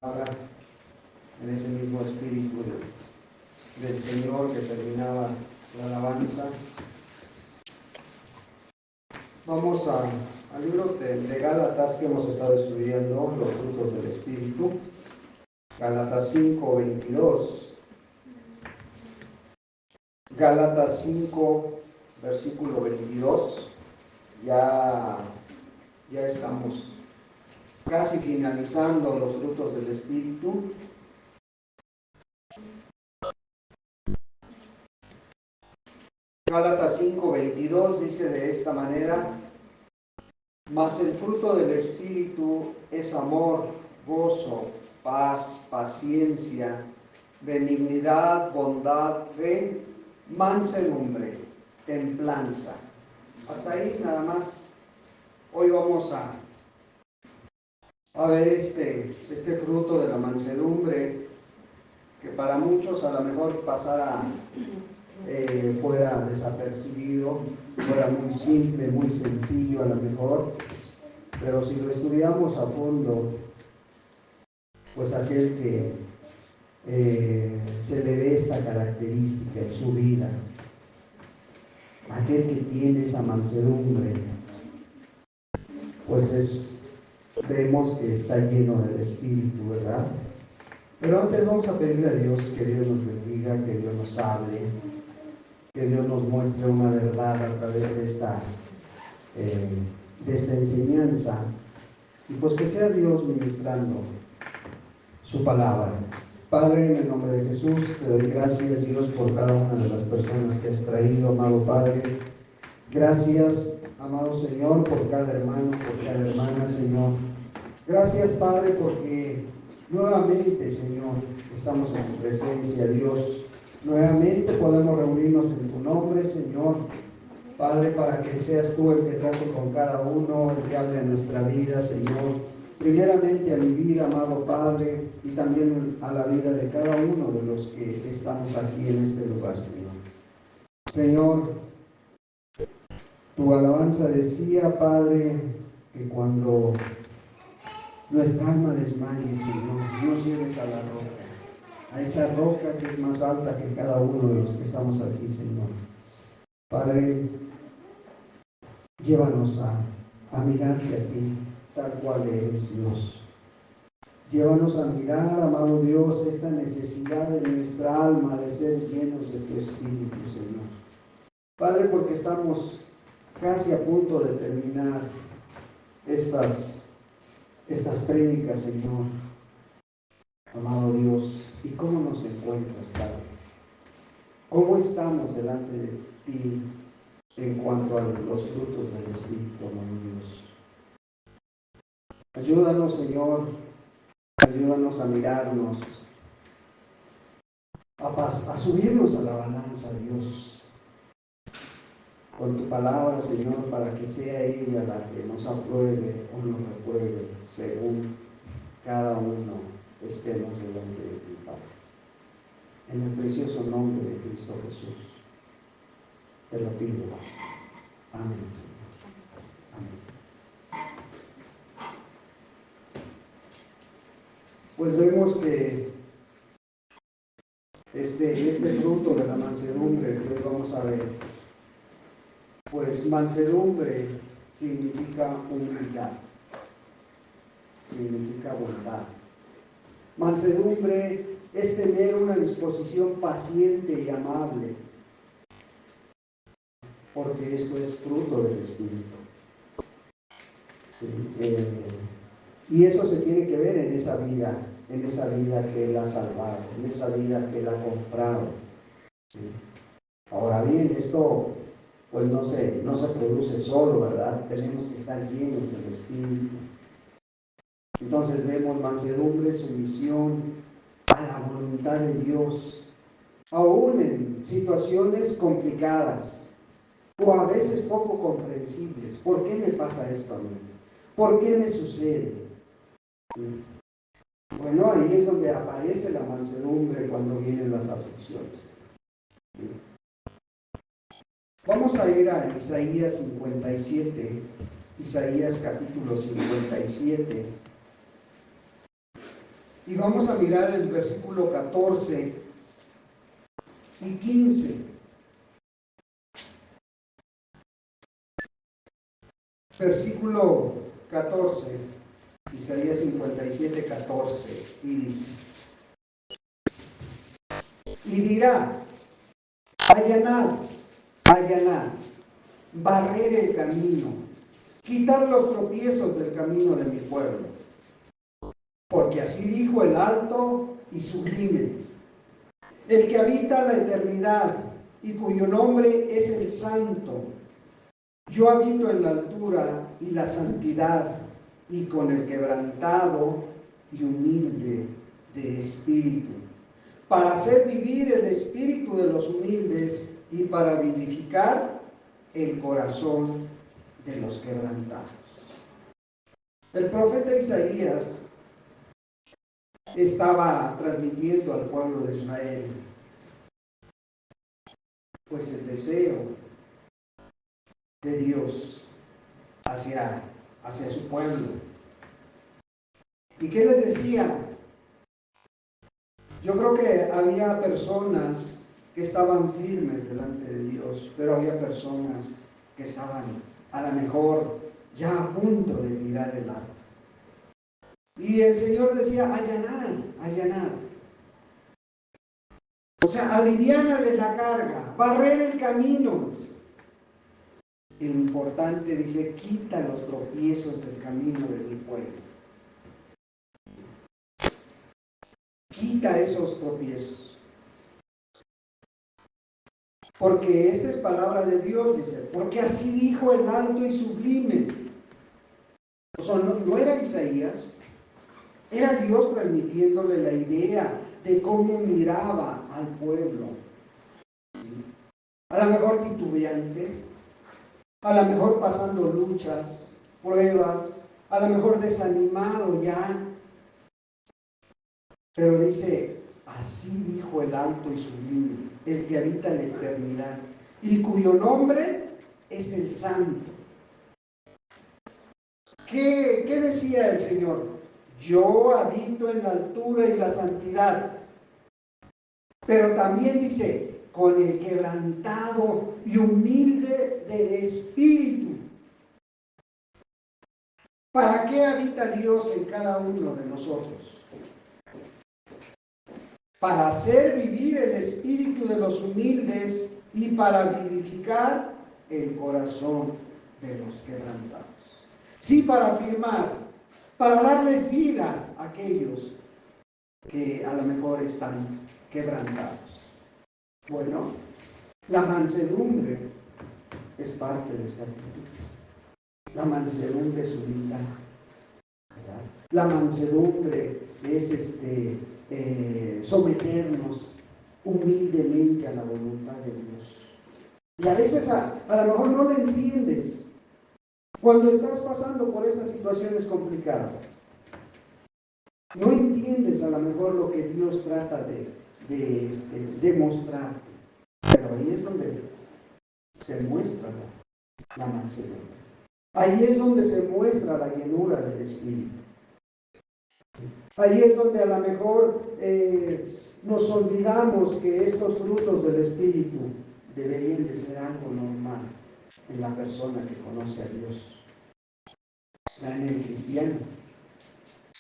palabra en ese mismo espíritu del Señor que terminaba la alabanza. Vamos al libro de Gálatas que hemos estado estudiando, los frutos del Espíritu. Gálatas 5, 22. Gálatas 5, versículo 22. Ya estamos casi finalizando los frutos del Espíritu. Gálatas 5, 22 dice de esta manera: mas el fruto del Espíritu es amor, gozo, paz, paciencia, benignidad, bondad, fe, mansedumbre, templanza. Hasta ahí nada más. Hoy vamos a ver este fruto de la mansedumbre, que para muchos a lo mejor pasara fuera desapercibido, fuera muy simple, muy sencillo a lo mejor, pero si lo estudiamos a fondo, pues aquel que se le ve esta característica en su vida, aquel que tiene esa mansedumbre, pues vemos que está lleno del Espíritu, ¿verdad? Pero antes vamos a pedirle a Dios que Dios nos bendiga, que Dios nos hable, que Dios nos muestre una verdad a través de esta enseñanza, y pues que sea Dios ministrando su palabra. Padre, en el nombre de Jesús, te doy gracias, Dios, por cada una de las personas que has traído, amado Padre. Gracias, amado Señor, por cada hermano, por cada hermana, Señor. Gracias, Padre, porque nuevamente, Señor, estamos en tu presencia, Dios. Nuevamente podemos reunirnos en tu nombre, Señor. Padre, para que seas tú el que trate con cada uno, el que hable en nuestra vida, Señor. Primeramente a mi vida, amado Padre, y también a la vida de cada uno de los que estamos aquí en este lugar, Señor. Señor, tu alabanza decía, Padre, que cuando nuestra alma desmaye, Señor, nos lleves a la roca, a esa roca que es más alta que cada uno de los que estamos aquí, Señor. Padre, llévanos a mirarte a ti, tal cual eres, Dios. Llévanos a mirar, amado Dios, esta necesidad de nuestra alma de ser llenos de tu Espíritu, Señor. Padre, porque estamos casi a punto de terminar estas prédicas, Señor. Amado Dios, ¿y cómo nos encuentras, Padre? ¿Cómo estamos delante de ti en cuanto a los frutos del Espíritu, amado Dios? Ayúdanos, Señor, ayúdanos a mirarnos, a subirnos a la balanza, Dios, con tu palabra, Señor, para que sea ella la que nos apruebe o nos repruebe, según cada uno estemos delante de ti, Padre. En el precioso nombre de Cristo Jesús, te lo pido. Amén, Señor. Amén. Pues vemos que este fruto de la mansedumbre que hoy vamos a ver, pues mansedumbre significa humildad, significa bondad. Mansedumbre es tener una disposición paciente y amable, porque esto es fruto del Espíritu. Y eso se tiene que ver en esa vida que Él ha salvado, en esa vida que Él ha comprado. ¿Sí? Ahora bien, esto pues no se produce solo, ¿verdad? Tenemos que estar llenos del Espíritu. Entonces vemos mansedumbre, sumisión a la voluntad de Dios, aún en situaciones complicadas o a veces poco comprensibles. ¿Por qué me pasa esto a mí? ¿Por qué me sucede? ¿Sí? Bueno, ahí es donde aparece la mansedumbre cuando vienen las aflicciones. ¿Sí? Vamos a ir a Isaías 57, Isaías capítulo 57. Y vamos a mirar el versículo 14 y 15. Versículo 14, Isaías 57, 14, y dice: y dirá, allanad, allanad, barrer el camino, quitar los tropiezos del camino de mi pueblo. Porque así dijo el alto y sublime, el que habita la eternidad y cuyo nombre es el Santo. Yo habito en la altura y la santidad, y con el quebrantado y humilde de espíritu, para hacer vivir el espíritu de los humildes y para vivificar el corazón de los quebrantados. El profeta Isaías estaba transmitiendo al pueblo de Israel pues el deseo de Dios hacia su pueblo. ¿Y qué les decía? Yo creo que había personas que estaban firmes delante de Dios, pero había personas que estaban a lo mejor ya a punto de tirar el arco. Y el Señor decía, allanad, allanad. O sea, aliviánales la carga, barrer el camino. Y lo importante, dice, quita los tropiezos del camino de mi pueblo. Quita esos tropiezos. Porque esta es palabra de Dios, dice, porque así dijo el alto y sublime. O sea, no era Isaías, era Dios transmitiéndole la idea de cómo miraba al pueblo. A lo mejor titubeante, a lo mejor pasando luchas, pruebas, a lo mejor desanimado ya. Pero dice, así dijo el alto y sublime, el que habita en la eternidad, y cuyo nombre es el Santo. ¿Qué decía el Señor? Yo habito en la altura y la santidad. Pero también dice, con el quebrantado y humilde de espíritu. ¿Para qué habita Dios en cada uno de nosotros? Para hacer vivir el espíritu de los humildes y para vivificar el corazón de los quebrantados. Sí, para afirmar, para darles vida a aquellos que a lo mejor están quebrantados. Bueno, la mansedumbre es parte de esta actitud. La mansedumbre es humildad, ¿verdad? La mansedumbre es someternos humildemente a la voluntad de Dios. Y a veces a lo mejor no lo entiendes cuando estás pasando por esas situaciones complicadas. No entiendes a lo mejor lo que Dios trata de mostrar. Pero ahí es donde se muestra la mansedumbre. Ahí es donde se muestra la llenura del Espíritu. Ahí es donde a lo mejor nos olvidamos que estos frutos del Espíritu deberían de ser algo normal en la persona que conoce a Dios, o sea, en el cristiano.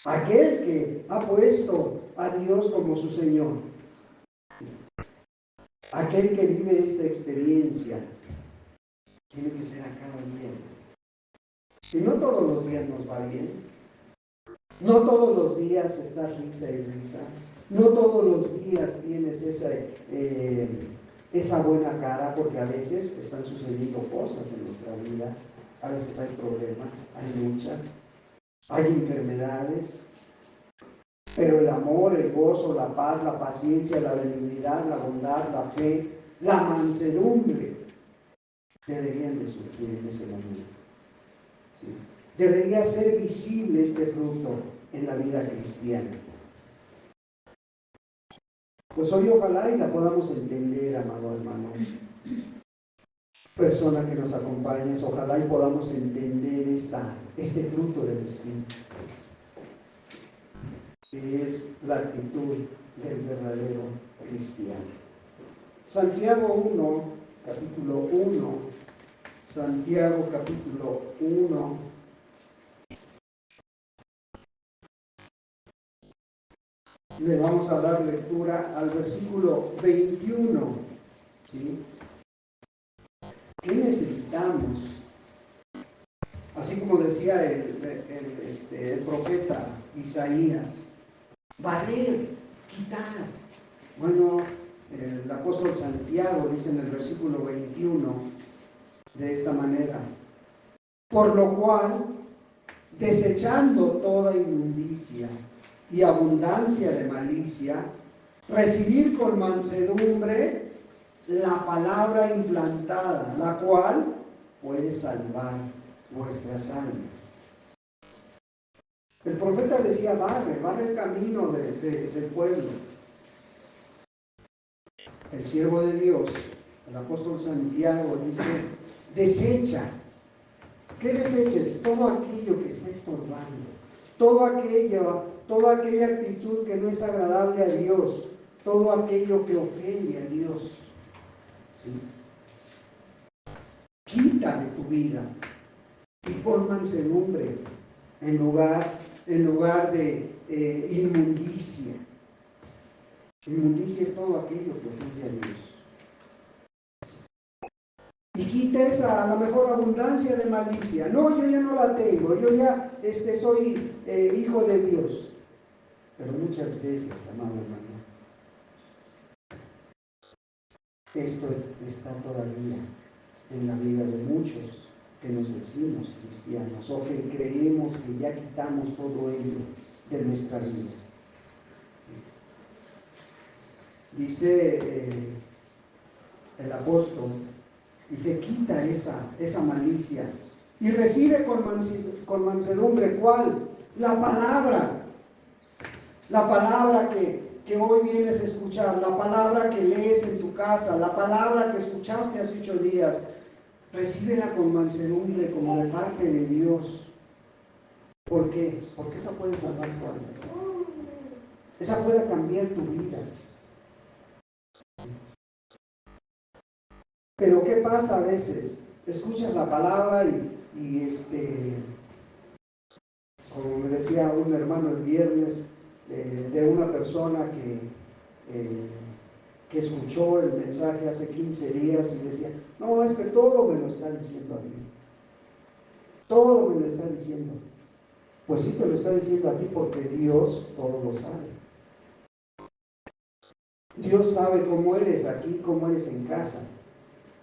Aquel que ha puesto a Dios como su Señor. Aquel que vive esta experiencia tiene que ser a cada día. Y no todos los días nos va bien. No todos los días estás risa y risa. No todos los días tienes esa buena cara, porque a veces están sucediendo cosas en nuestra vida. A veces hay problemas, hay luchas, hay enfermedades. Pero el amor, el gozo, la paz, la paciencia, la benignidad, la bondad, la fe, la mansedumbre deberían de surgir en ese momento. ¿Sí? Debería ser visible este fruto en la vida cristiana. Pues hoy ojalá y la podamos entender, amado hermano. Persona que nos acompañes, ojalá y podamos entender este fruto del Espíritu. que es la actitud del verdadero cristiano. Santiago 1, capítulo 1, Santiago capítulo 1, le vamos a dar lectura al versículo 21, ¿sí? ¿Qué necesitamos? Así como decía el profeta Isaías, barrer, quitar. Bueno, el apóstol Santiago dice en el versículo 21 de esta manera: por lo cual, desechando toda inmundicia y abundancia de malicia, recibir con mansedumbre la palabra implantada, la cual puede salvar vuestras almas. El profeta decía, barre el camino del pueblo. El siervo de Dios, el apóstol Santiago, dice, desecha. ¿Qué deseches? Todo aquello que está estorbando, toda aquella actitud que no es agradable a Dios, todo aquello que ofende a Dios. ¿Sí? Quita de tu vida y pon mansedumbre en lugar de inmundicia. Inmundicia es todo aquello que ofende a Dios. Y quita esa, a lo mejor, abundancia de malicia. No, yo ya no la tengo, yo ya soy hijo de Dios. Pero muchas veces, amado hermano, esto está todavía en la vida de muchos que nos decimos cristianos o que creemos que ya quitamos todo ello de nuestra vida. Dice el apóstol, dice, quita esa malicia y recibe con mansedumbre, ¿cuál? La palabra que hoy vienes a escuchar, la palabra que lees en tu casa, la palabra que escuchaste hace 8 días. Recíbela con mansedumbre como de parte de Dios. ¿Por qué? Porque esa puede salvar tu alma. Esa puede cambiar tu vida. Pero ¿qué pasa a veces? Escuchas la palabra y como me decía un hermano el viernes, de una persona que escuchó el mensaje hace 15 días y decía, no, es que todo me lo está diciendo a mí. Todo me lo está diciendo. Pues sí, te lo está diciendo a ti porque Dios todo lo sabe. Dios sabe cómo eres aquí, cómo eres en casa.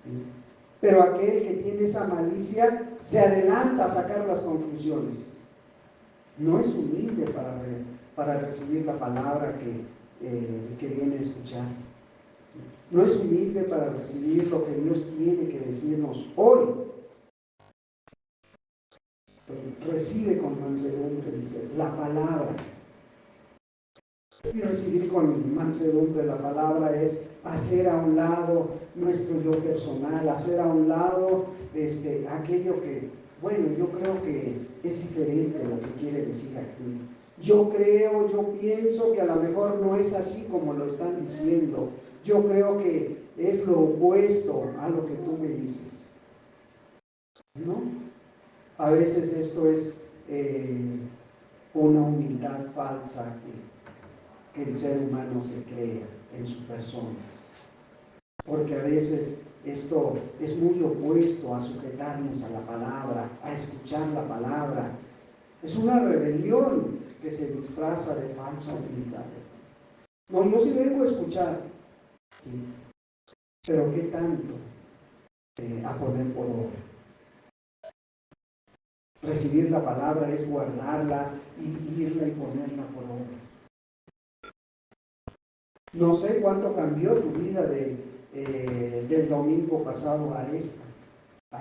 ¿Sí? Pero aquel que tiene esa malicia se adelanta a sacar las conclusiones. No es humilde para recibir la palabra que viene a escuchar. ¿Sí? No es humilde para recibir lo que Dios tiene que decirnos hoy. Pero recibe con mansedumbre, dice, la palabra. Y recibir con mansedumbre la palabra es hacer a un lado nuestro yo personal, hacer a un lado aquello que, bueno, yo creo que es diferente lo que quiere decir aquí. Yo pienso que a lo mejor no es así como lo están diciendo. Yo creo que es lo opuesto a lo que tú me dices. ¿No? A veces esto es una humildad falsa que el ser humano se crea en su persona. Porque a veces esto es muy opuesto a sujetarnos a la palabra, a escuchar la palabra. Es una rebelión que se disfraza de falsa humildad. No, yo sí vengo a escuchar, ¿sí? Pero ¿qué tanto a poner por obra? Recibir la palabra es guardarla y irla y ponerla por obra. No sé cuánto cambió tu vida del domingo pasado a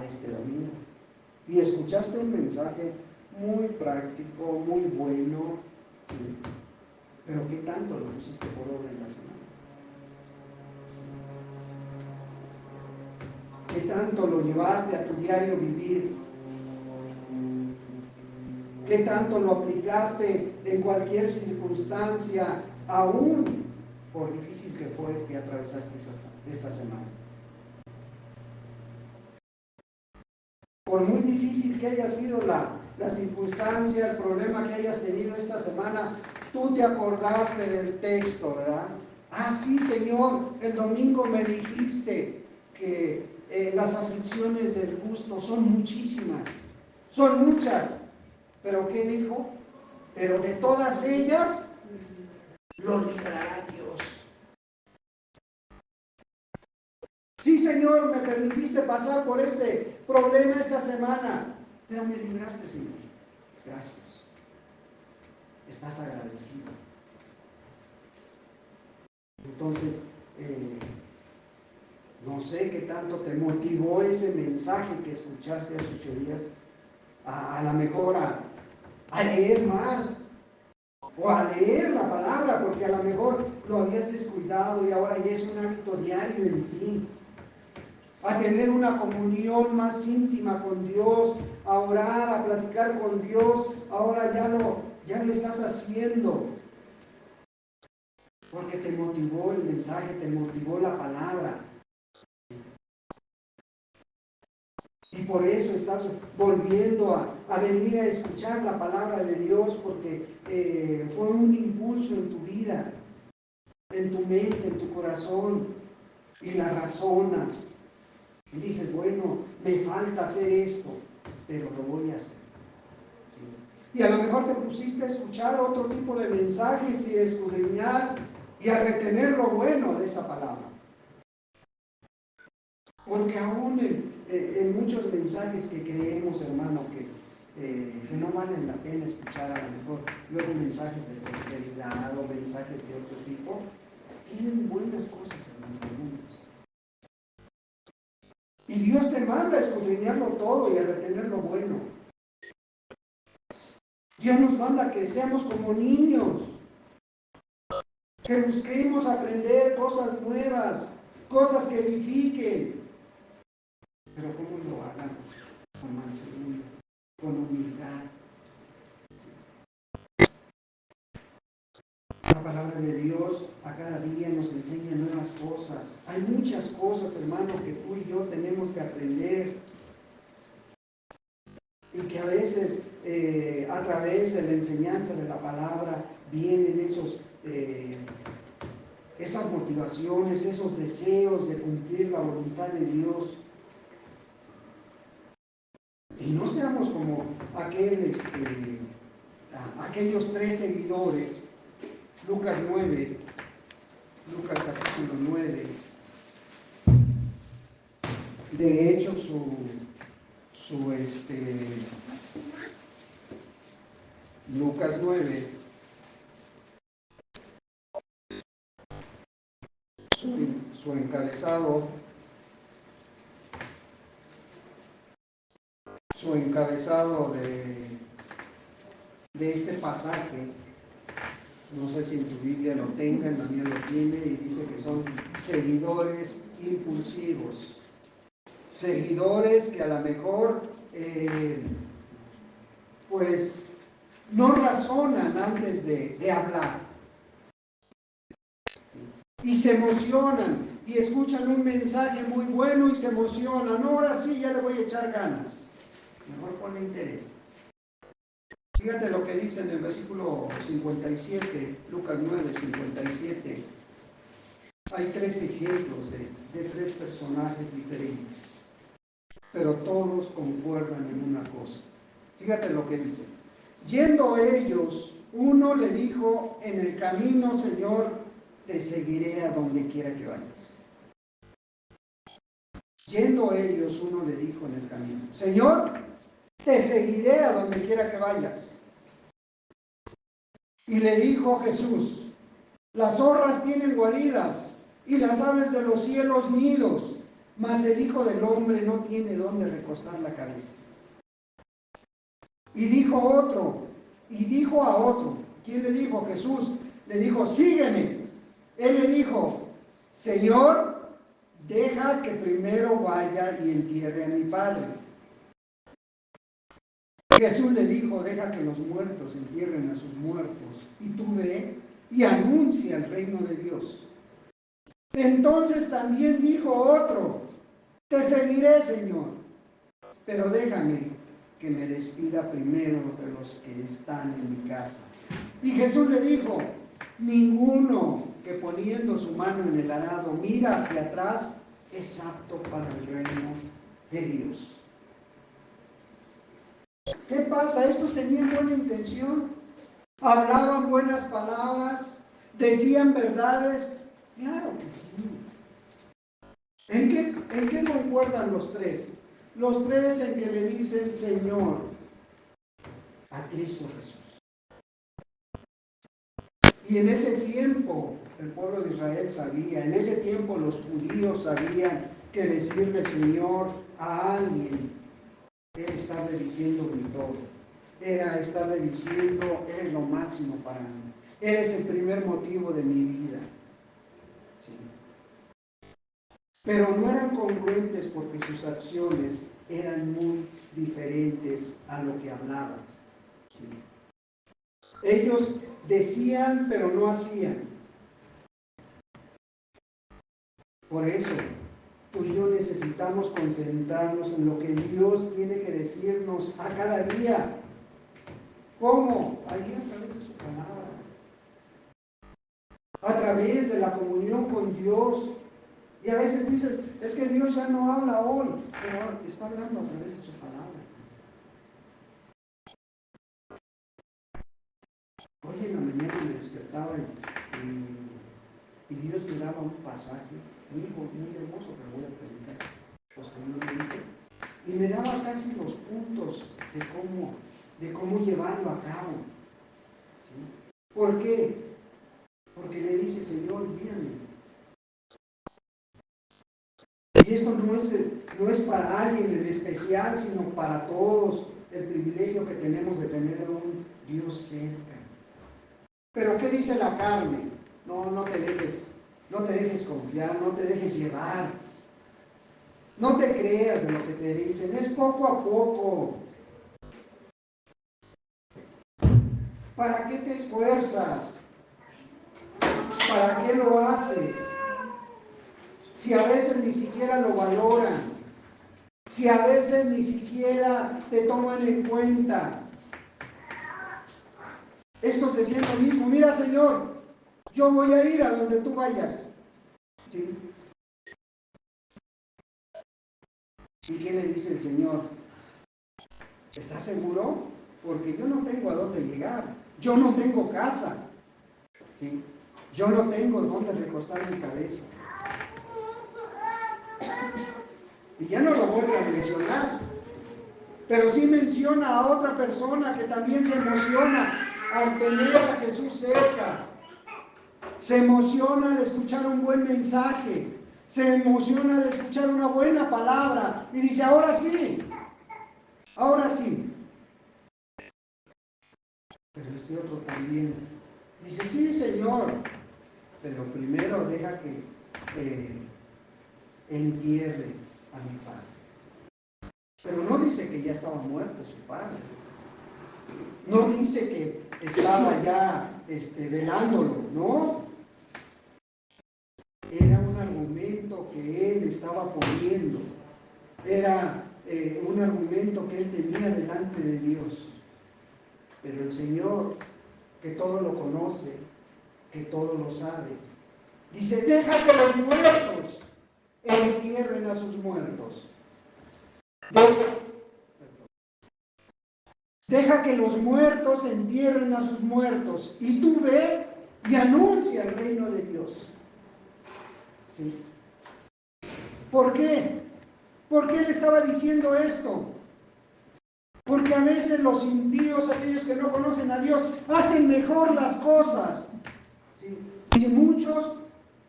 este domingo. Y escuchaste un mensaje muy práctico, muy bueno, ¿sí? Pero ¿qué tanto lo pusiste por obra en la semana? ¿Qué tanto lo llevaste a tu diario vivir? ¿Qué tanto lo aplicaste en cualquier circunstancia, aún por difícil que fue que atravesaste esta semana. Por muy difícil que haya sido la circunstancia, el problema que hayas tenido esta semana, tú te acordaste del texto, ¿verdad? Ah, sí, Señor, el domingo me dijiste que las aflicciones del justo son muchísimas, son muchas. ¿Pero qué dijo? Pero de todas ellas lo librará Dios. Sí, Señor, me permitiste pasar por este problema esta semana, pero me libraste, Señor. Gracias. Estás agradecido. Entonces, no sé qué tanto te motivó ese mensaje que escuchaste hace 8 días, a lo mejor a leer más, o a leer la palabra, porque a lo mejor lo habías descuidado y ahora ya es un hábito diario en ti. A tener una comunión más íntima con Dios, a orar, a platicar con Dios, ahora ya lo estás haciendo. Porque te motivó el mensaje, te motivó la palabra. Y por eso estás volviendo a venir a escuchar la palabra de Dios, porque fue un impulso en tu vida, en tu mente, en tu corazón, y la razonas. Y dices, bueno, me falta hacer esto, pero lo voy a hacer. ¿Sí? Y a lo mejor te pusiste a escuchar otro tipo de mensajes y a escudriñar y a retener lo bueno de esa palabra. Porque aún en muchos mensajes que creemos, hermano, que no valen la pena escuchar, a lo mejor luego mensajes de prosperidad o mensajes de otro tipo, tienen buenas cosas, hermano, algunas. Y Dios te manda a escudriñarlo todo y a retener lo bueno. Dios nos manda a que seamos como niños, que busquemos aprender cosas nuevas, cosas que edifiquen. Pero ¿cómo lo hagamos? Con mansedumbre, con humildad. La palabra de Dios a cada día nos enseña nuevas cosas. Hay muchas cosas, hermano, que tú y yo tenemos que aprender. Y que a veces a través de la enseñanza de la palabra vienen esas motivaciones, esos deseos de cumplir la voluntad de Dios. Y no seamos como aquellos 3 seguidores, Lucas capítulo 9. De hecho, Lucas 9, su encabezado de este pasaje, no sé si en tu Biblia lo tenga, en la mía lo tiene, y dice que son seguidores impulsivos. Seguidores que a lo mejor, pues, no razonan antes de hablar. Y se emocionan y escuchan un mensaje muy bueno y se emocionan. Ahora sí, ya le voy a echar ganas. Mejor ponle interés. Fíjate lo que dice en el versículo 57, Lucas 9, 57. Hay 3 ejemplos de 3 personajes diferentes, pero todos concuerdan en una cosa. Fíjate lo que dice. Yendo ellos, uno le dijo en el camino, Señor, te seguiré a donde quiera que vayas. Yendo ellos, uno le dijo en el camino, Señor, te seguiré a donde quiera que vayas. Y le dijo Jesús, las zorras tienen guaridas y las aves de los cielos nidos, mas el Hijo del Hombre no tiene dónde recostar la cabeza. Y dijo a otro, ¿quién le dijo? Jesús, le dijo, sígueme. Él le dijo, Señor, deja que primero vaya y entierre a mi padre. Jesús le dijo, deja que los muertos entierren a sus muertos, y tú ve y anuncia el reino de Dios. Entonces también dijo otro, te seguiré, Señor, pero déjame que me despida primero de los que están en mi casa. Y Jesús le dijo, ninguno que poniendo su mano en el arado mira hacia atrás es apto para el reino de Dios. ¿Qué pasa? Estos tenían buena intención, hablaban buenas palabras, decían verdades. Claro que sí. ¿En qué concuerdan los tres? Los tres en que le dicen Señor a Cristo Jesús. Y en ese tiempo el pueblo de Israel sabía, en ese tiempo los judíos sabían que decirle Señor a alguien era estarle diciendo mi todo, era estarle diciendo eres lo máximo para mí, eres el primer motivo de mi vida. ¿Sí? Pero no eran congruentes porque sus acciones eran muy diferentes a lo que hablaban. ¿Sí? Ellos decían, pero no hacían. Por eso, tú y yo necesitamos concentrarnos en lo que Dios tiene que decirnos a cada día. ¿Cómo? Ahí a través de su palabra. A través de la comunión con Dios. Y a veces dices, es que Dios ya no habla hoy, pero está hablando a través de su palabra. Hoy en la mañana me despertaba y Dios me daba un pasaje muy hermoso que voy a predicar posteriormente, y me daba casi los puntos de cómo llevarlo a cabo. ¿Sí? ¿Por qué? Porque le dice, Señor, guíame. Y esto no es para alguien en especial, sino para todos, el privilegio que tenemos de tener a un Dios cerca. Pero ¿qué dice la carne? No te dejes confiar, no te dejes llevar. No te creas de lo que te dicen, es poco a poco. ¿Para qué te esfuerzas? ¿Para qué lo haces? Si a veces ni siquiera lo valoran, si a veces ni siquiera te toman en cuenta. Estos decían lo mismo, mira Señor, yo voy a ir a donde tú vayas. ¿Sí? ¿Y qué le dice el Señor? ¿Estás seguro? Porque yo no tengo a dónde llegar, yo no tengo casa, ¿sí? Yo no tengo dónde recostar mi cabeza. Y ya no lo vuelve a mencionar, pero sí menciona a otra persona que también se emociona al tener a Jesús cerca. Se emociona al escuchar un buen mensaje, se emociona al escuchar una buena palabra y dice, ahora sí. Pero este otro también dice, sí, Señor, pero primero deja que entierre a mi padre. Pero no dice que ya estaba muerto su padre. No dice que estaba ya velándolo, no. Era un argumento que él estaba poniendo. Era un argumento que él tenía delante de Dios. Pero el Señor, que todo lo conoce, que todo lo sabe, dice, deja que los muertos entierren a sus muertos. Deja que los muertos entierren a sus muertos. Y tú ve y anuncia el reino de Dios. ¿Sí? ¿Por qué? ¿Por qué él estaba diciendo esto? Porque a veces los impíos, aquellos que no conocen a Dios, hacen mejor las cosas. ¿Sí? Y muchos,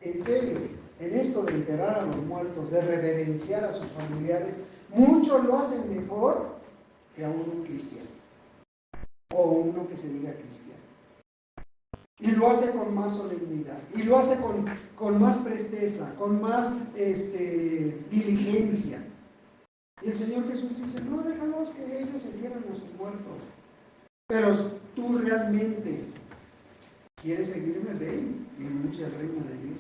en serio, en esto de enterrar a los muertos, de reverenciar a sus familiares, muchos lo hacen mejor que a un cristiano. O uno que se diga cristiano. Y lo hace con más solemnidad, y lo hace con más presteza, con más diligencia. Y el Señor Jesús dice, no, déjalos que ellos entierren a sus muertos. Pero tú realmente quieres seguirme, ven y anuncia el reino de Dios.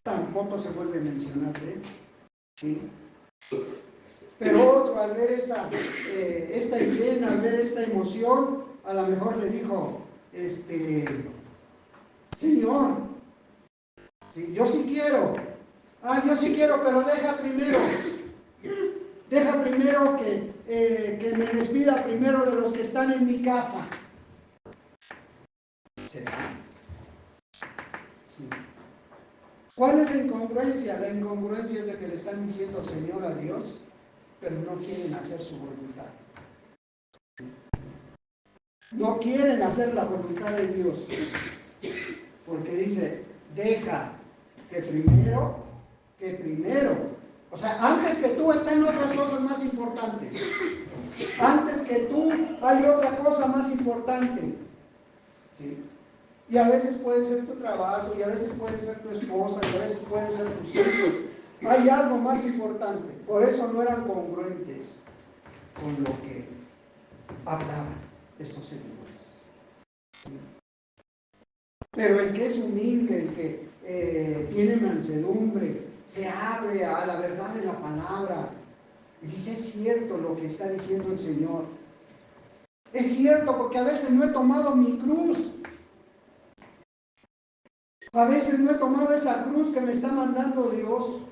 Tampoco se vuelve a mencionar de él. ¿Sí? Pero otro, al ver esta escena, al ver esta emoción, a lo mejor le dijo, Señor, ¿sí? Yo sí quiero, yo sí quiero, pero deja primero que me despida primero de los que están en mi casa. ¿Será? Sí. ¿Cuál es la incongruencia? La incongruencia es de que le están diciendo Señor a Dios, pero no quieren hacer su voluntad. No quieren hacer la voluntad de Dios. Porque dice, deja que primero, o sea, antes que tú están otras cosas más importantes. Antes que tú hay otra cosa más importante. ¿Sí? Y a veces puede ser tu trabajo, y a veces puede ser tu esposa, y a veces pueden ser tus hijos. Hay algo más importante. Por eso no eran congruentes con lo que hablaban estos señores. ¿Sí? Pero el que es humilde, el que tiene mansedumbre, se abre a la verdad de la palabra y dice, es cierto lo que está diciendo el Señor. Es cierto, porque a veces no he tomado mi cruz. A veces no he tomado esa cruz que me está mandando Dios.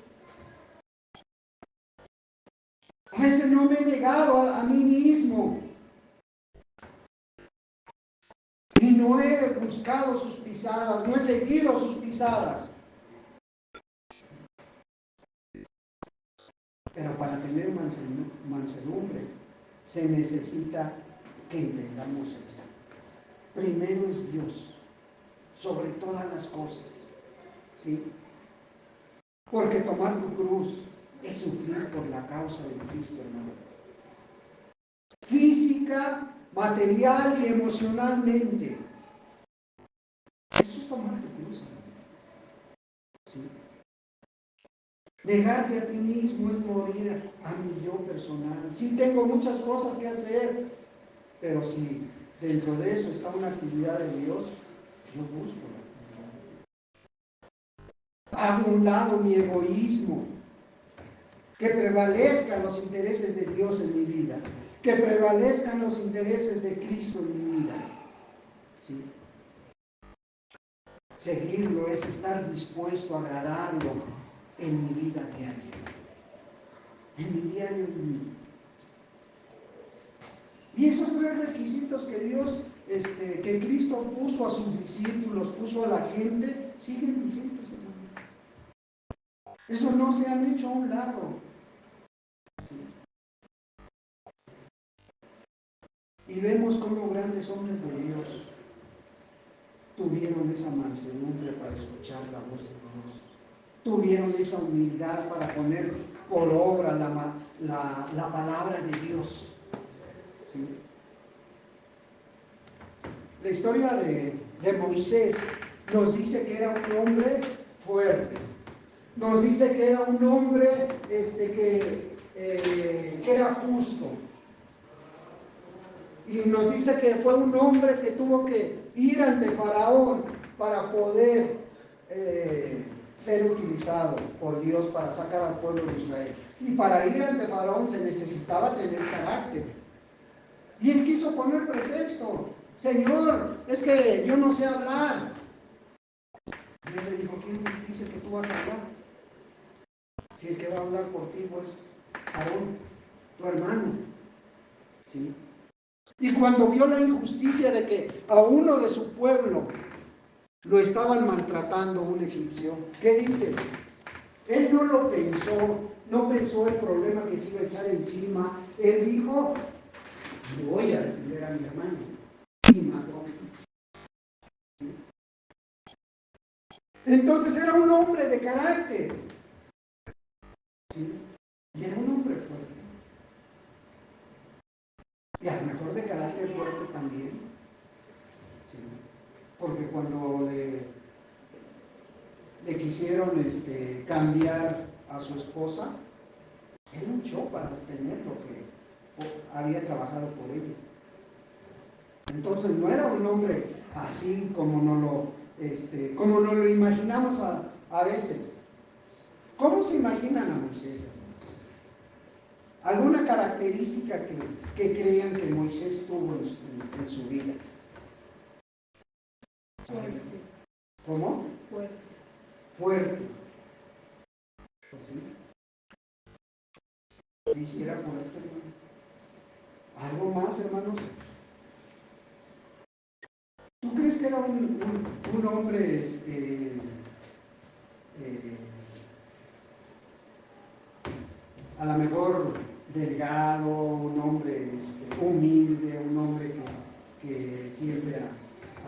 A veces no me he negado a mí mismo. Y no he buscado sus pisadas, no he seguido sus pisadas. Pero para tener mansedumbre se necesita que entendamos eso. Primero es Dios, sobre todas las cosas. ¿Sí? Porque tomar tu cruz es sufrir por la causa de Cristo, hermano. Física, material y emocionalmente. Eso es tomar tu cruz, hermano. ¿Sí? Negarte a ti mismo es morir a mi yo personal. Sí, tengo muchas cosas que hacer, pero si dentro de eso está una actividad de Dios, yo busco la actividad. Hago a un lado mi egoísmo, que prevalezcan los intereses de Dios en mi vida, que prevalezcan los intereses de Cristo en mi vida. ¿Sí? Seguirlo es estar dispuesto a agradarlo en mi vida diaria, en mi diario vivir. Y esos tres requisitos que Dios, que Cristo puso a sus discípulos, puso a la gente, siguen vigentes, hermano. Eso no se han hecho a un lado. Y vemos cómo grandes hombres de Dios tuvieron esa mansedumbre para escuchar la voz de Dios. Tuvieron esa humildad para poner por obra la palabra de Dios. ¿Sí? La historia de Moisés nos dice que era un hombre fuerte. Nos dice que era un hombre que era justo. Y nos dice que fue un hombre que tuvo que ir ante Faraón para poder ser utilizado por Dios para sacar al pueblo de Israel. Y para ir ante Faraón se necesitaba tener carácter. Y él quiso poner pretexto. Señor, es que yo no sé hablar. Y él le dijo, ¿quién dice que tú vas a hablar? Si el que va a hablar por ti es Aarón, tu hermano. ¿Sí? Y cuando vio la injusticia de que a uno de su pueblo lo estaban maltratando un egipcio, ¿qué dice? Él no lo pensó, no pensó el problema que se iba a echar encima. Él dijo, voy a defender a mi hermano. Y mató. Entonces era un hombre de carácter. ¿Sí? Y era un hombre fuerte. Y a lo mejor de carácter fuerte también. ¿Sí? Porque cuando le quisieron cambiar a su esposa, Él luchó para obtener lo que había trabajado por ello. Entonces no era un hombre así como como nos lo imaginamos a veces. ¿Cómo se imaginan a Moisés? ¿Alguna característica que crean que Moisés tuvo en su vida? Fuerte. ¿Cómo? Fuerte. Fuerte. ¿Sí? ¿Y si era fuerte, hermano? ¿Algo más, hermanos? ¿Tú crees que era un hombre a lo mejor delgado, un hombre humilde, un hombre que siempre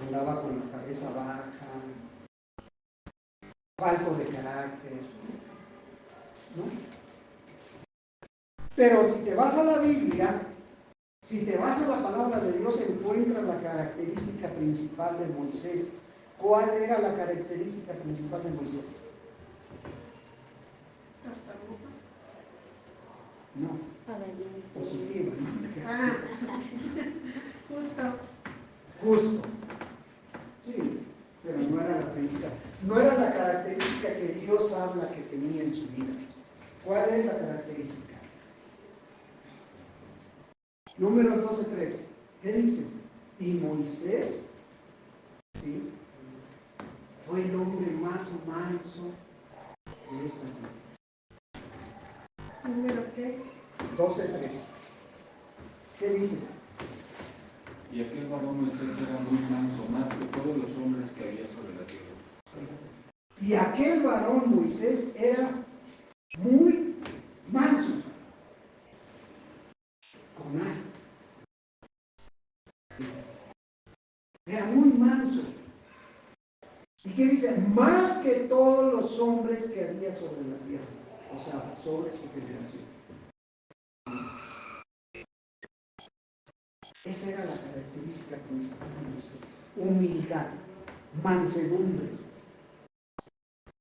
andaba con la cabeza baja, falto de carácter, ¿no? Pero si te vas a la Biblia, si te vas a la palabra de Dios, encuentras la característica principal de Moisés. ¿Cuál era la característica principal de Moisés? Tartamudo. No, positiva, ¿no? Ah, justo. Justo. Sí, pero no era la principal. No era la característica que Dios habla que tenía en su vida. ¿Cuál es la característica? Números 12:3. ¿Qué dice? Y Moisés, ¿sí?, fue el hombre más manso de esa vida. ¿Números qué? 12:3. ¿Qué dice? Y aquel varón Moisés era muy manso, más que todos los hombres que había sobre la tierra. Y aquel varón Moisés era muy manso. Con A. Era muy manso. ¿Y qué dice? Más que todos los hombres que había sobre la tierra. O sea, sobre su generación. Esa era la característica principal de Moisés. Humildad, mansedumbre.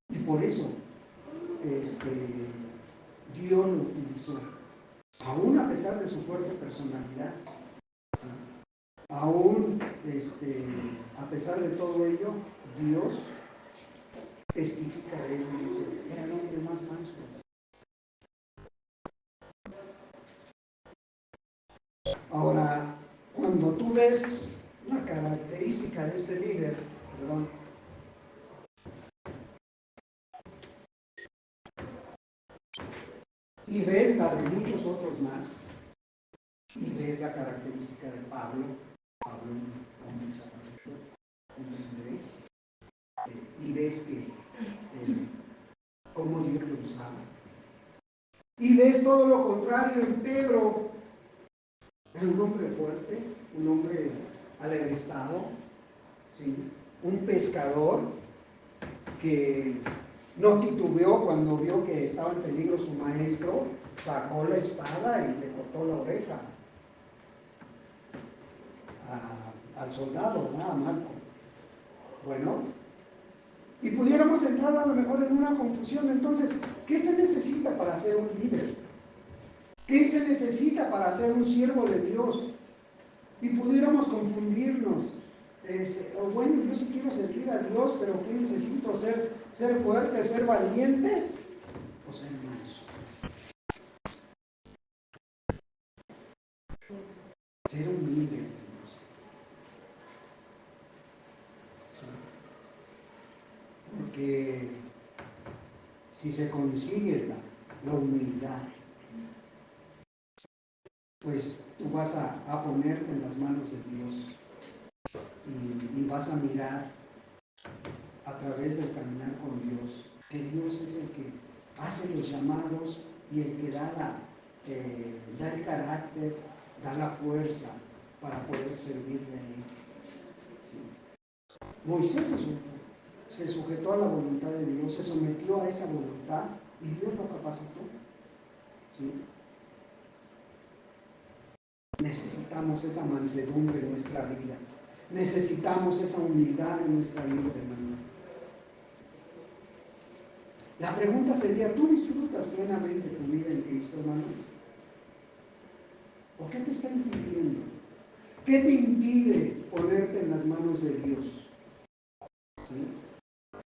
Y por eso Dios lo utilizó. Aún a pesar de su fuerte personalidad, ¿sí?, aún a pesar de todo ello, Dios testifica de él y dice, era el hombre más manso. Ahora, cuando tú ves la característica de este líder, perdón, y ves la de muchos otros más, y ves la característica de Pablo, un hombre sacerdote, un hombre, y ves que cómo Dios lo usaba. Y ves todo lo contrario en Pedro. Era un hombre fuerte, un hombre alegrestado, ¿sí?, un pescador que no titubeó cuando vio que estaba en peligro su maestro, sacó la espada y le cortó la oreja al soldado, ¿no?, a Malco. Bueno, y pudiéramos entrar a lo mejor en una confusión. Entonces, ¿qué se necesita para ser un líder? ¿Qué se necesita para ser un siervo de Dios? Y pudiéramos confundirnos. Bueno, yo sí quiero servir a Dios, pero ¿qué necesito? ¿Ser fuerte, ser valiente o ser manso? Ser humilde, Dios. ¿Sí? Porque si se consigue la humildad, pues tú vas a ponerte en las manos de Dios y vas a mirar a través del caminar con Dios, que Dios es el que hace los llamados y el que da el carácter, da la fuerza para poder servirle a Él. ¿Sí? Moisés se sujetó a la voluntad de Dios, se sometió a esa voluntad y Dios lo capacitó. ¿Sí? Necesitamos esa mansedumbre en nuestra vida. Necesitamos esa humildad en nuestra vida, hermano. La pregunta sería, ¿tú disfrutas plenamente tu vida en Cristo, hermano? ¿O qué te está impidiendo? ¿Qué te impide ponerte en las manos de Dios? ¿Sí?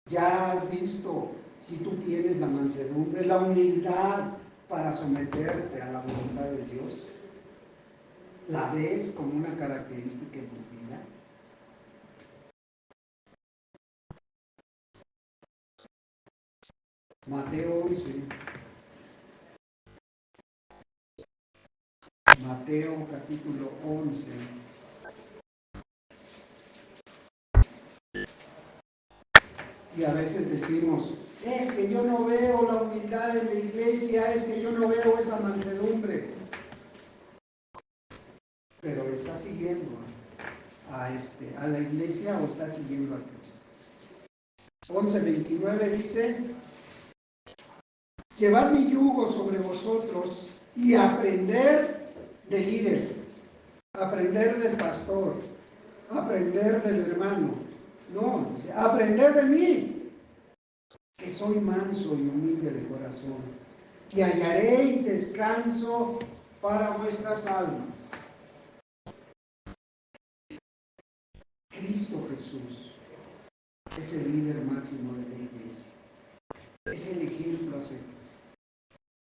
Ya has visto si tú tienes la mansedumbre, la humildad para someterte a la voluntad de Dios. ¿La ves como una característica en tu vida? Mateo 11. Mateo capítulo 11. Y a veces decimos, es que yo no veo la humildad en la iglesia, es que yo no veo esa mansedumbre. Pero ¿estás siguiendo a la iglesia o estás siguiendo a Cristo? 11:29 dice, llevad mi yugo sobre vosotros y aprender del líder, aprender del pastor, aprender del hermano. No, dice, aprender de mí, que soy manso y humilde de corazón, y hallaréis descanso para vuestras almas. Cristo Jesús es el líder máximo de la iglesia, es el ejemplo a seguir,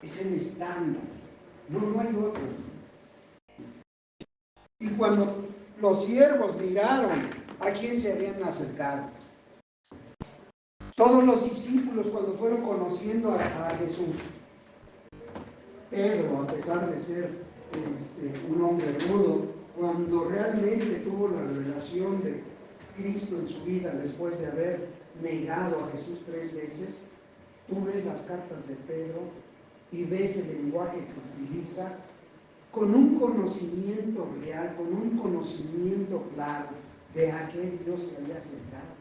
es el estándar, no hay otro. Y cuando los siervos miraron a quién se habían acercado, todos los discípulos cuando fueron conociendo a Jesús, Pedro, a pesar de ser un hombre rudo, cuando realmente tuvo la revelación de Cristo en su vida después de haber negado a Jesús 3 veces, tú ves las cartas de Pedro y ves el lenguaje que utiliza con un conocimiento real, con un conocimiento claro de a qué Dios se había acercado.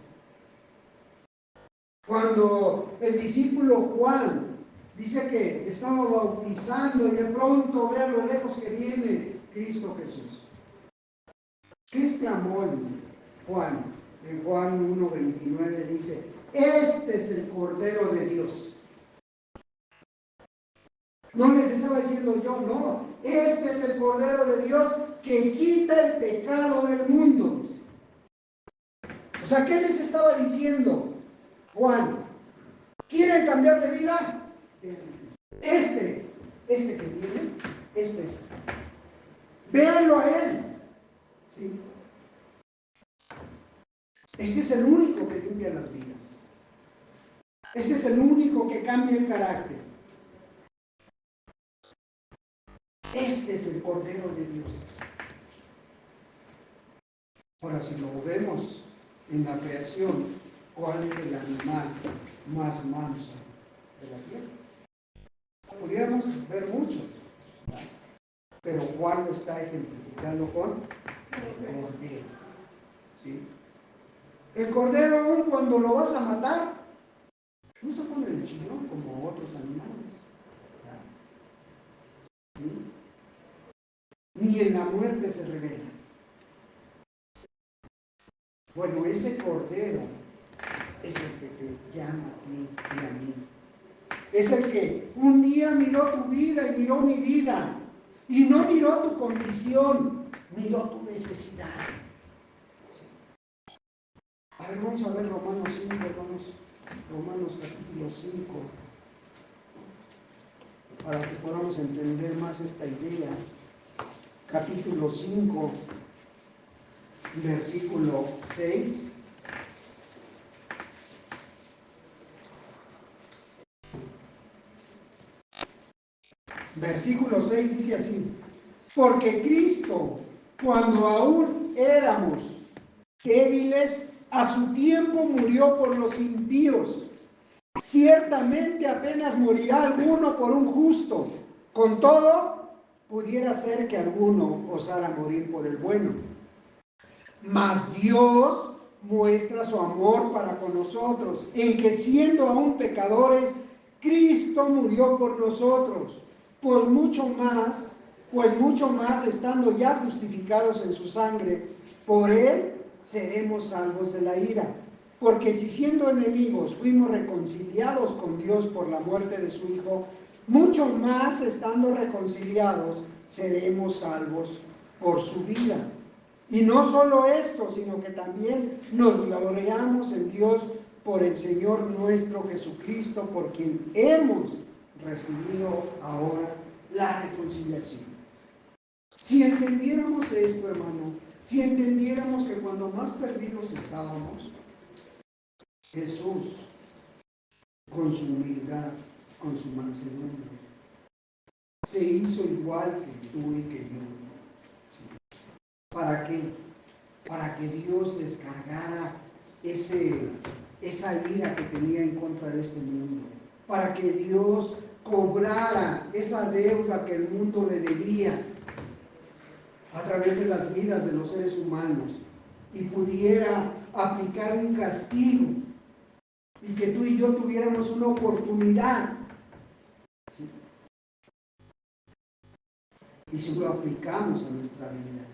Cuando el discípulo Juan dice que estaba bautizando y de pronto ve a lo lejos que viene Cristo Jesús. ¿Qué exclamó Juan? En Juan 1:29 dice, este es el Cordero de Dios. No les estaba diciendo yo, no. Este es el Cordero de Dios que quita el pecado del mundo. Dice. O sea, ¿qué les estaba diciendo Juan? ¿Quieren cambiar de vida? Este que viene, este es. Véanlo a él. ¿Sí? Este es el único que limpia las vidas. Este es el único que cambia el carácter. Este es el Cordero de Dios. Ahora, si lo vemos en la creación, ¿cuál es el animal más manso de la tierra? Podríamos ver muchos, ¿verdad? Pero Juan lo está ejemplificando con el Cordero. ¿Sí? El Cordero, aún cuando lo vas a matar, no se pone de chillón como otros animales. ¿Sí? Ni en la muerte se revela. Bueno, ese Cordero es el que te llama a ti y a mí. Es el que un día miró tu vida y miró mi vida. Y no miró tu condición, miró tu necesidad. A ver, vamos a ver Romanos 5, hermanos. Romanos capítulo 5. Para que podamos entender más esta idea. Capítulo 5, versículo 6. Versículo 6 dice así: porque Cristo, cuando aún éramos débiles, a su tiempo murió por los impíos. Ciertamente apenas morirá alguno por un justo. Con todo, pudiera ser que alguno osara morir por el bueno. Mas Dios muestra su amor para con nosotros, en que siendo aún pecadores, Cristo murió por nosotros. Pues mucho más estando ya justificados en su sangre, por él seremos salvos de la ira. Porque si siendo enemigos fuimos reconciliados con Dios por la muerte de su Hijo, mucho más estando reconciliados seremos salvos por su vida. Y no solo esto, sino que también nos gloriamos en Dios por el Señor nuestro Jesucristo, por quien hemos recibido ahora la reconciliación. Si entendiéramos esto, hermano, si entendiéramos que cuando más perdidos estábamos, Jesús, con su humildad, con su mansedumbre, se hizo igual que tú y que yo. ¿Para qué? Para que Dios descargara esa ira que tenía en contra de este mundo. Para que Dios cobrara esa deuda que el mundo le debía a través de las vidas de los seres humanos y pudiera aplicar un castigo y que tú y yo tuviéramos una oportunidad. ¿Sí? Y si lo aplicamos a nuestra vida,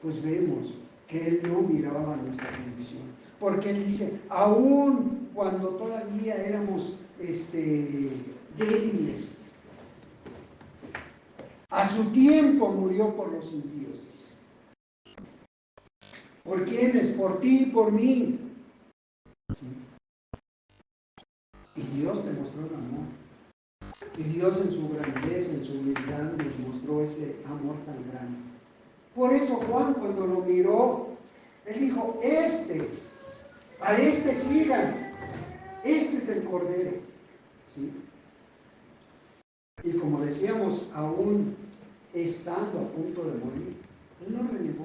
pues vemos que Él no miraba nuestra condición. Porque Él dice, aún cuando todavía éramos débiles, a su tiempo murió por los impíos. ¿Por quiénes? Por ti y por mí. Y Dios te mostró el amor. Y Dios en su grandeza, en su humildad, nos mostró ese amor tan grande. Por eso Juan, cuando lo miró, él dijo, a este sigan, este es el Cordero. ¿Sí? Y como decíamos, aún estando a punto de morir, él no renegó.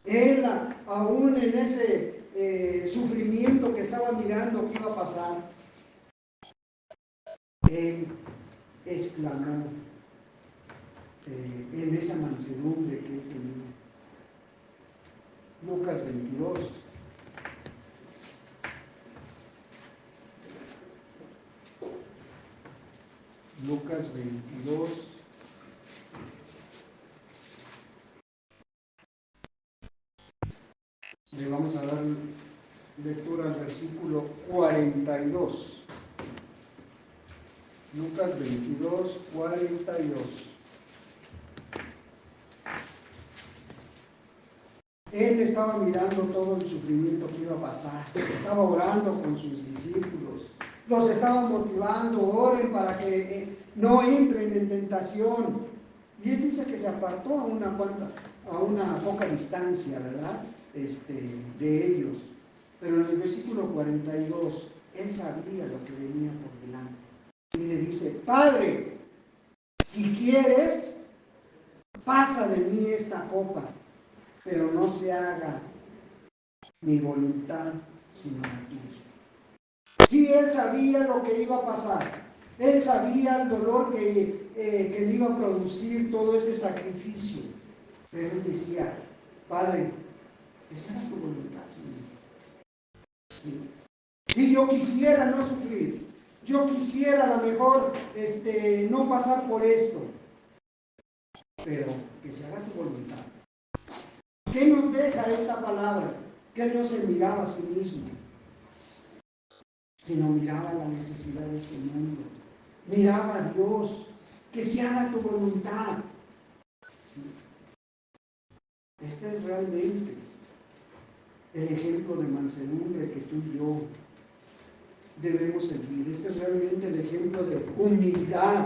Él, aún en ese sufrimiento que estaba mirando que iba a pasar, él exclamó en esa mansedumbre que él tenía. Lucas 22. Lucas 22. Le vamos a dar lectura al versículo 42. Lucas 22, 42. Él estaba mirando todo el sufrimiento que iba a pasar, estaba orando con sus discípulos, los estaba motivando, oren para que no entren en tentación. Y él dice que se apartó a una poca distancia, ¿verdad? De ellos. Pero en el versículo 42, él sabía lo que venía por delante. Y le dice, Padre, si quieres, pasa de mí esta copa, pero no se haga mi voluntad sino la tuya. Sí, él sabía lo que iba a pasar. Él sabía el dolor que le iba a producir todo ese sacrificio. Pero él decía, Padre, que sea tu voluntad, Señor. ¿Sí? Si yo quisiera no sufrir, yo quisiera a lo mejor no pasar por esto, pero que se haga tu voluntad. ¿Qué nos deja esta palabra? Que él no se miraba a sí mismo, sino miraba la necesidad de este mundo. Miraba a Dios, que se haga tu voluntad. ¿Sí? Este es realmente el ejemplo de mansedumbre que tú y yo debemos seguir. Este es realmente el ejemplo de humildad.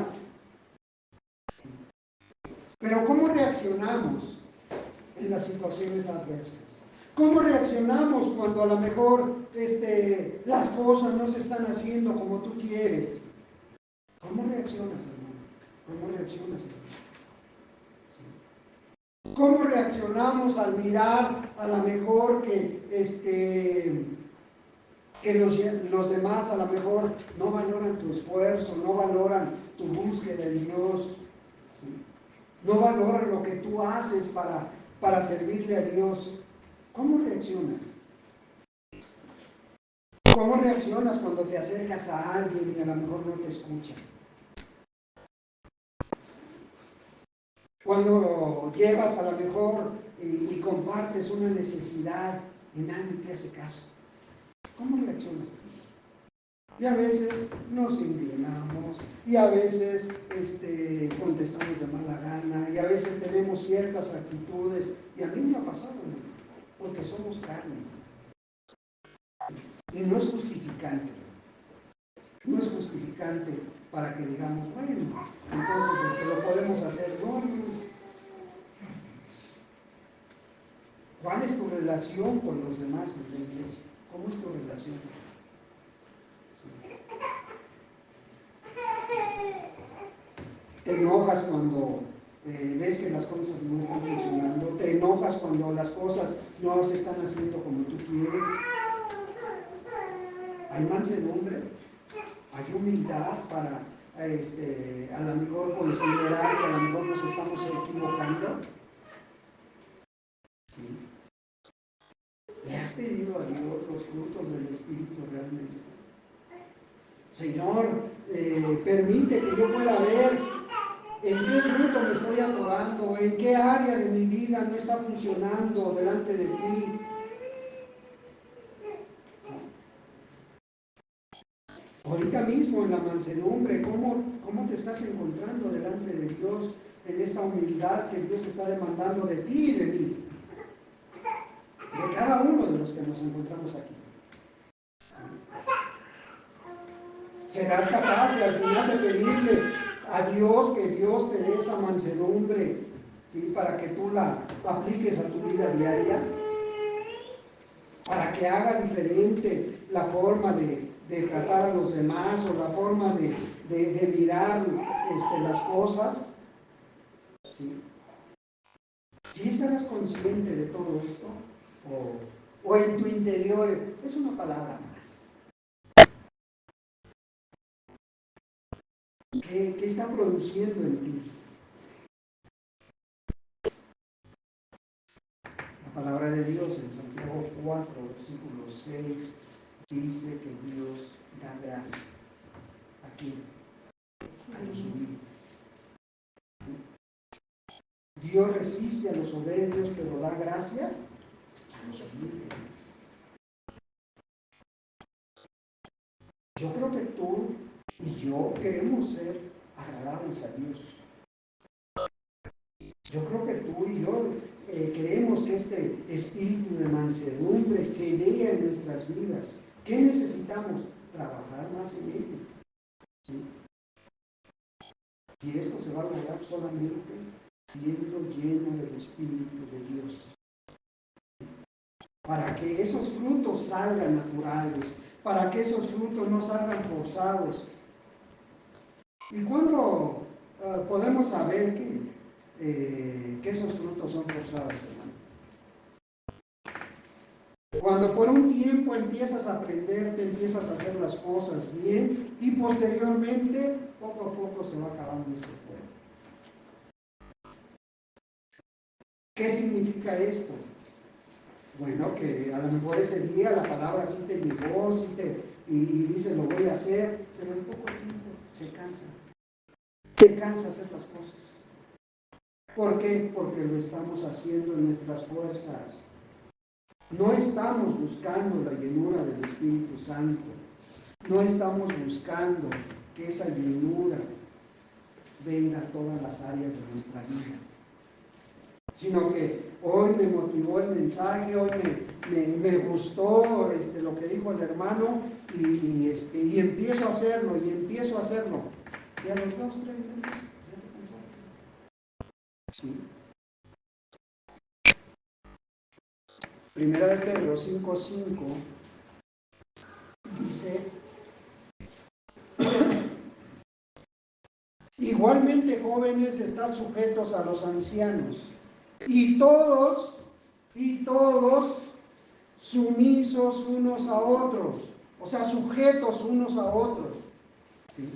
Pero ¿cómo reaccionamos en las situaciones adversas? ¿Cómo reaccionamos cuando a lo mejor las cosas no se están haciendo como tú quieres? ¿Cómo reaccionas, hermano? ¿Cómo reaccionas, hermano? ¿Sí? ¿Cómo reaccionamos al mirar a lo mejor que los demás a lo mejor no valoran tu esfuerzo, no valoran tu búsqueda de Dios? ¿Sí? No valoran lo que tú haces para servirle a Dios. ¿Cómo reaccionas? ¿Cómo reaccionas cuando te acercas a alguien y a lo mejor no te escucha? Cuando llevas a lo mejor y compartes una necesidad y nadie te hace caso. ¿Cómo reaccionas tú? Y a veces nos indignamos, y a veces contestamos de mala gana, y a veces tenemos ciertas actitudes, y a mí me ha pasado, ¿no? Porque somos carne. Y no es justificante. No es justificante para que digamos, bueno, entonces lo podemos hacer. No, no. ¿Cuál es tu relación con los demás en la iglesia? ¿Cómo es tu relación? Te enojas cuando ves que las cosas no están funcionando, te enojas cuando las cosas no se están haciendo como tú quieres. Hay mansedumbre, hay humildad para a lo mejor considerar que a lo mejor nos estamos equivocando. ¿Sí? ¿Le has pedido a Dios los frutos del Espíritu realmente? Señor, permite que yo pueda ver en qué fruto me estoy atorando, en qué área de mi vida no está funcionando delante de ti. Ahorita mismo en la mansedumbre, ¿cómo te estás encontrando delante de Dios en esta humildad que Dios está demandando de ti y de mí? De cada uno de los que nos encontramos aquí. ¿Serás capaz de al final de pedirle a Dios que Dios te dé esa mansedumbre, ¿sí? Para que tú la apliques a tu vida diaria? Para que haga diferente la forma de tratar a los demás o la forma de mirar las cosas. ¿Sí? ¿Sí estarás consciente de todo esto? ¿O en tu interior es una palabra más? ¿Qué está produciendo en ti? La palabra de Dios en Santiago 4, versículo 6, dice que Dios da gracia. ¿A quién? A los humildes. Dios resiste a los soberbios, pero da gracia a los humildes. Yo creo que tú y yo queremos ser agradables a Dios. Yo creo que tú y yo queremos que este espíritu de mansedumbre se vea en nuestras vidas. ¿Qué necesitamos? Trabajar más en ello. ¿Sí? Y esto se va a lograr solamente siendo lleno del Espíritu de Dios. Para que esos frutos salgan naturales, para que esos frutos no salgan forzados. ¿Y cuándo podemos saber que esos frutos son forzados, hermano? Cuando por un tiempo empiezas a aprender, te empiezas a hacer las cosas bien y posteriormente, poco a poco se va acabando ese fuego. ¿Qué significa esto? Bueno, que a lo mejor ese día la palabra sí te llegó, y dices lo voy a hacer, pero en poco tiempo se cansa. Se cansa hacer las cosas. ¿Por qué? Porque lo estamos haciendo en nuestras fuerzas. No estamos buscando la llenura del Espíritu Santo. No estamos buscando que esa llenura venga a todas las áreas de nuestra vida. Sino que hoy me motivó el mensaje, hoy me gustó lo que dijo el hermano y empiezo a hacerlo, y empiezo a hacerlo. Y a los 2 o 3 meses ya te cansaste. ¿Sí? Primera de Pedro 5:5 dice: igualmente jóvenes están sujetos a los ancianos, y todos sumisos unos a otros, o sea, sujetos unos a otros, ¿sí?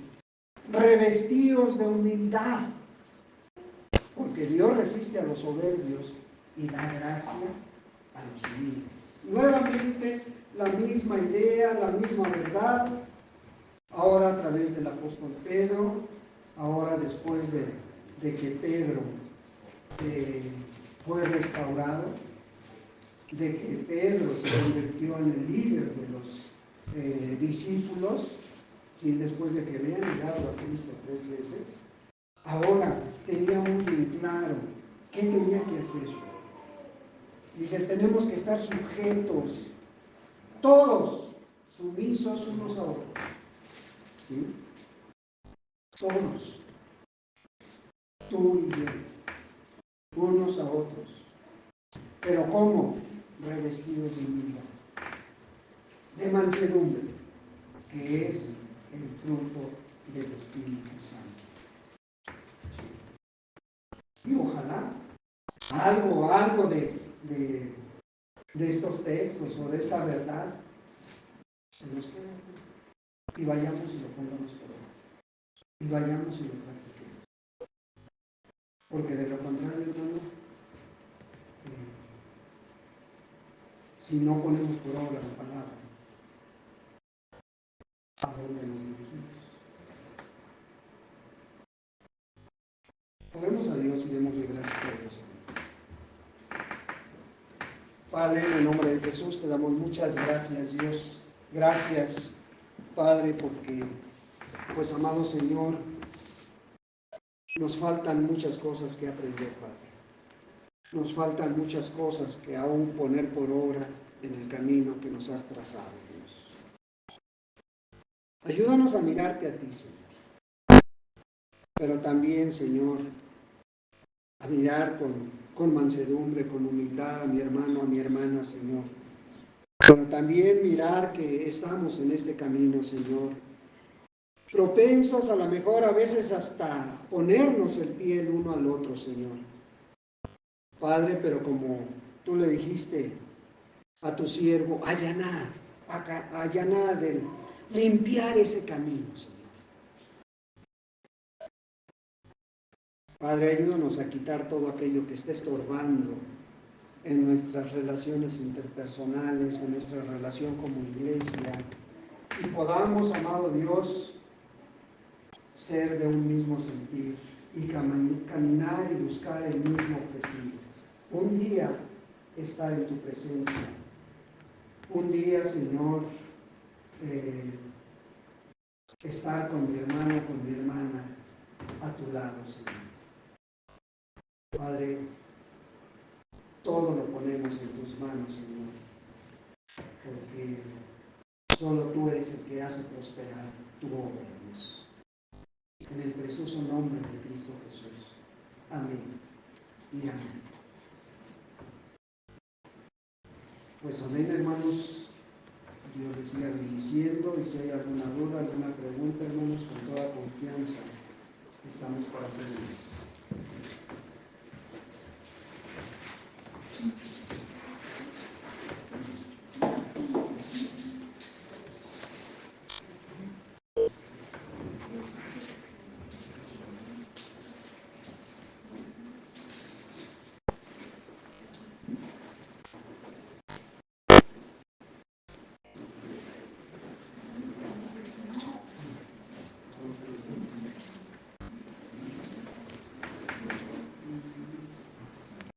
Revestidos de humildad, porque Dios resiste a los soberbios y da gracia a los humildes. Nuevamente, la misma idea, la misma verdad, ahora a través del apóstol Pedro, ahora después de que Pedro fue restaurado, de que Pedro se convirtió en el líder de los discípulos, ¿sí? Después de que había negado a Cristo 3 veces, ahora tenía muy bien claro qué tenía que hacer. Dice, tenemos que estar sujetos, todos sumisos unos a otros, ¿sí? Todos, tú y yo, unos a otros. Pero ¿cómo? Revestidos de humildad, de mansedumbre, que es el fruto del Espíritu Santo. Y ojalá algo de estos textos o de esta verdad se nos quede y vayamos y lo pongamos por obra. Y vayamos y lo practiquemos. Porque de lo contrario, hermano, si no ponemos por obra la palabra, ¿a dónde nos dirigimos? Oremos a Dios y démosle gracias a Dios. Padre, en el nombre de Jesús te damos muchas gracias, Dios. Gracias, Padre, porque, pues, amado Señor, nos faltan muchas cosas que aprender, Padre. Nos faltan muchas cosas que aún poner por obra en el camino que nos has trazado, Dios. Ayúdanos a mirarte a ti, Señor. Pero también, Señor, a mirar con mansedumbre, con humildad a mi hermano, a mi hermana, Señor. Pero también mirar que estamos en este camino, Señor. Propensos a lo mejor a veces hasta ponernos el pie el uno al otro, Señor. Padre, pero como tú le dijiste a tu siervo, allanar de limpiar ese camino, Señor. Padre, ayúdanos a quitar todo aquello que esté estorbando en nuestras relaciones interpersonales, en nuestra relación como iglesia, y podamos, amado Dios, ser de un mismo sentir y caminar y buscar el mismo objetivo. Un día estar en tu presencia. Un día, Señor, estar con mi hermano, con mi hermana, a tu lado, Señor. Padre, todo lo ponemos en tus manos, Señor, porque solo tú eres el que hace prosperar tu obra, Dios. En el precioso nombre de Cristo Jesús. Amén y amén. Pues amén, hermanos. Dios les siga bendiciendo, y si hay alguna duda, alguna pregunta, hermanos, con toda confianza estamos para servirles.